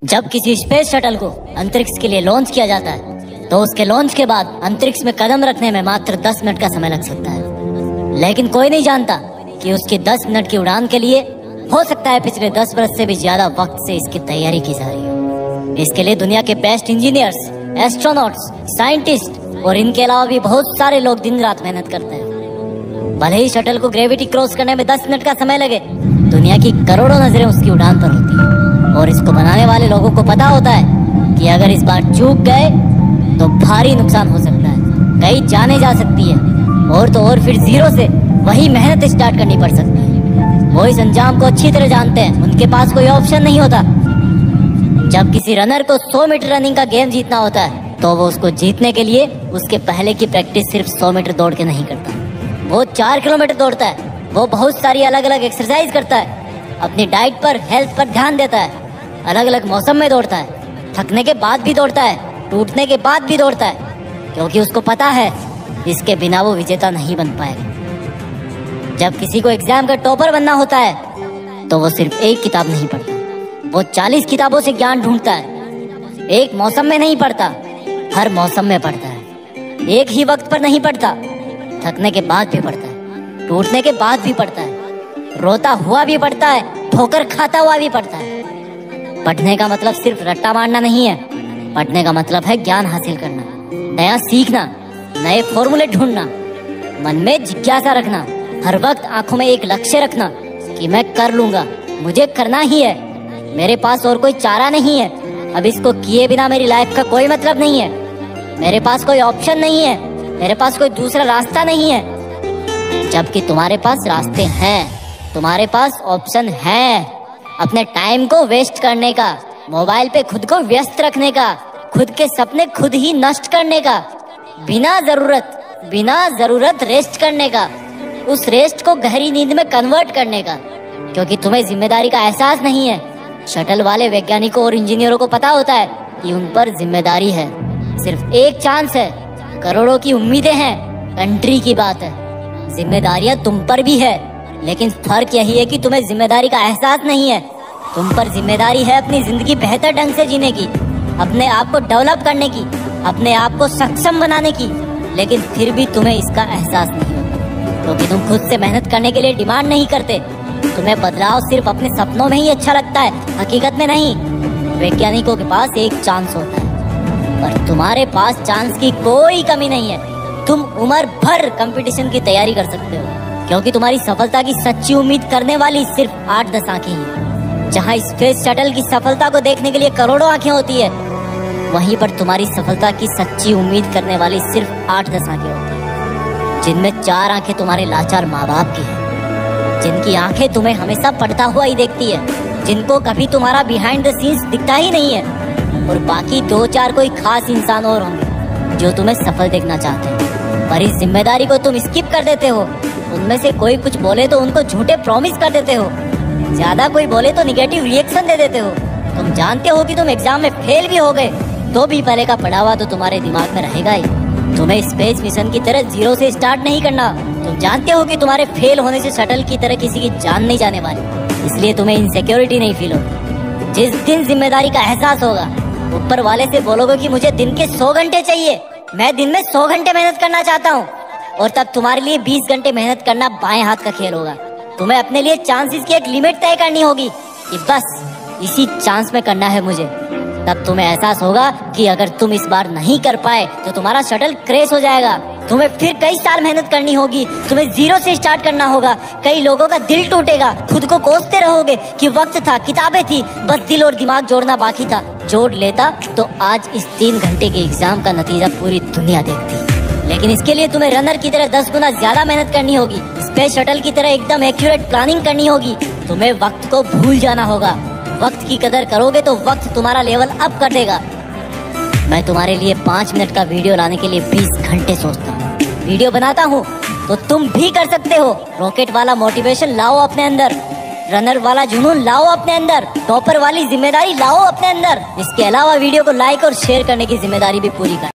जब किसी space shuttle को अंतरिक्ष के लिए लॉन्च किया जाता है तो उसके लॉन्च के बाद अंतरिक्ष में कदम रखने में मात्र 10 मिनट का समय लग सकता है। लेकिन कोई नहीं जानता कि उसकी 10 मिनट की उड़ान के लिए हो सकता है पिछले 10 वर्ष से भी ज्यादा वक्त से इसकी तैयारी की जा रही हो। इसके लिए दुनिया के बेस्ट इंजीनियर्स, एस्ट्रोनॉट्स, साइंटिस्ट और इनके अलावा भी बहुत सारे लोग दिन रात मेहनत करते हैं। भले ही शटल को ग्रेविटी क्रॉस करने में 10 मिनट का समय लगे, दुनिया की करोड़ों नजरें उसकी उड़ान पर होती है और इसको बनाने वाले लोगों को पता होता है कि अगर इस बार चूक गए तो भारी नुकसान हो सकता है, कई जाने जा सकती है और तो और फिर जीरो से वही मेहनत स्टार्ट करनी पड़ सकती है। वो इस अंजाम को अच्छी तरह जानते हैं, उनके पास कोई ऑप्शन नहीं होता। जब किसी रनर को 100 मीटर रनिंग का गेम जीतना होता है तो वो उसको जीतने के लिए उसके पहले की प्रैक्टिस सिर्फ 100 मीटर दौड़ के नहीं करता, वो 4 किलोमीटर दौड़ता है। वो बहुत सारी अलग अलग एक्सरसाइज करता है, अपनी डाइट पर, हेल्थ पर ध्यान देता है, अलग अलग मौसम में दौड़ता है, थकने के बाद भी दौड़ता है, टूटने के बाद भी दौड़ता है, क्योंकि उसको पता है इसके बिना वो विजेता नहीं बन पाएगा। जब किसी को एग्जाम का टॉपर बनना होता है तो वो सिर्फ एक किताब नहीं पढ़ता, वो 40 किताबों से ज्ञान ढूंढता है। एक मौसम में नहीं पढ़ता, हर मौसम में पढ़ता है। एक ही वक्त पर नहीं पढ़ता, थकने के बाद भी पढ़ता है, टूटने के बाद भी पढ़ता है, रोता हुआ भी पढ़ता है, ठोकर खाता हुआ भी पढ़ता है। पढ़ने का मतलब सिर्फ रट्टा मारना नहीं है, पढ़ने का मतलब है ज्ञान हासिल करना, नया सीखना, नए फॉर्मूले ढूंढना, मन में जिज्ञासा रखना, हर वक्त आंखों में एक लक्ष्य रखना कि मैं कर लूंगा, मुझे करना ही है, मेरे पास और कोई चारा नहीं है, अब इसको किए बिना मेरी लाइफ का कोई मतलब नहीं है, मेरे पास कोई ऑप्शन नहीं है, मेरे पास कोई दूसरा रास्ता नहीं है। जबकि तुम्हारे पास रास्ते हैं, तुम्हारे पास ऑप्शन है। अपने टाइम को वेस्ट करने का, मोबाइल पे खुद को व्यस्त रखने का, खुद के सपने खुद ही नष्ट करने का, बिना जरूरत रेस्ट करने का, उस रेस्ट को गहरी नींद में कन्वर्ट करने का, क्योंकि तुम्हें जिम्मेदारी का एहसास नहीं है। शटल वाले वैज्ञानिकों और इंजीनियरों को पता होता है कि उन पर जिम्मेदारी है, सिर्फ एक चांस है, करोड़ों की उम्मीदें हैं, कंट्री की बात है। जिम्मेदारियां तुम पर भी है, लेकिन फर्क यही है कि तुम्हें जिम्मेदारी का एहसास नहीं है। तुम पर जिम्मेदारी है अपनी जिंदगी बेहतर ढंग से जीने की, अपने आप को डेवलप करने की, अपने आप को सक्षम बनाने की, लेकिन फिर भी तुम्हें इसका एहसास नहीं होता, क्योंकि तुम खुद से मेहनत करने के लिए डिमांड नहीं करते। तुम्हें बदलाव सिर्फ अपने सपनों में ही अच्छा लगता है, हकीकत में नहीं। वैज्ञानिकों के पास एक चांस होता है पर तुम्हारे पास चांस की कोई कमी नहीं है। तुम उम्र भर कंपटीशन की तैयारी कर सकते हो, क्योंकि तुम्हारी सफलता की सच्ची उम्मीद करने वाली सिर्फ 8-10 आंखें हैं। जहां स्पेस शटल की सफलता को देखने के लिए करोड़ों आंखें होती है, वहीं पर तुम्हारी सफलता की सच्ची उम्मीद करने वाली सिर्फ 8-10 आंखें होती है, जिनमें 4 आंखें तुम्हारे लाचार माँ बाप की है, जिनकी आंखें तुम्हें हमेशा पढ़ता हुआ ही देखती है, जिनको कभी तुम्हारा बिहाइंड द सीन्स दिखता ही नहीं है, और बाकी 2-4 कोई खास इंसान और होंगे जो तुम्हें सफल देखना चाहते हैं। पर इस जिम्मेदारी को तुम स्किप कर देते हो। उनमें से कोई कुछ बोले तो उनको झूठे प्रॉमिस कर देते हो, ज्यादा कोई बोले तो निगेटिव रिएक्शन दे देते हो। तुम जानते हो कि तुम एग्जाम में फेल भी हो गए तो भी पहले का पढ़ा हुआ तो तुम्हारे दिमाग में रहेगा ही। तुम्हें स्पेस मिशन की तरह जीरो से स्टार्ट नहीं करना। तुम जानते हो कि तुम्हारे फेल होने से शटल की तरह किसी की जान नहीं जाने वाली, इसलिए तुम्हें इनसिक्योरिटी नहीं फील होगी। जिस दिन जिम्मेदारी का एहसास होगा, ऊपर वाले से बोलोगे कि मुझे दिन के 100 घंटे चाहिए, मैं दिन में 100 घंटे मेहनत करना चाहता हूँ, और तब तुम्हारे लिए 20 घंटे मेहनत करना बाएं हाथ का खेल होगा। तुम्हें अपने लिए चांसेस की एक लिमिट तय करनी होगी कि बस इसी चांस में करना है मुझे। तब तुम्हें एहसास होगा कि अगर तुम इस बार नहीं कर पाए तो तुम्हारा शटल क्रैश हो जाएगा। तुम्हें फिर कई साल मेहनत करनी होगी, तुम्हें जीरो से स्टार्ट करना होगा, कई लोगों का दिल टूटेगा, खुद को कोसते रहोगे कि वक्त था, किताबें थी, बस दिल और दिमाग जोड़ना बाकी था। जोड़ लेता तो आज इस 3 घंटे के एग्जाम का नतीजा पूरी दुनिया देखती। लेकिन इसके लिए तुम्हें रनर की तरह 10 गुना ज्यादा मेहनत करनी होगी, स्पेस शटल की तरह एकदम एक्यूरेट प्लानिंग करनी होगी। तुम्हें वक्त को भूल जाना होगा। वक्त की कदर करोगे तो वक्त तुम्हारा लेवल अप कर देगा। मैं तुम्हारे लिए 5 मिनट का वीडियो लाने के लिए 20 घंटे सोचता हूँ। वीडियो बनाता हूँ तो तुम भी कर सकते हो। रॉकेट वाला मोटिवेशन लाओ अपने अंदर, रनर वाला जुनून लाओ अपने अंदर, टॉपर वाली जिम्मेदारी लाओ अपने अंदर। इसके अलावा वीडियो को लाइक और शेयर करने की जिम्मेदारी भी पूरी कर।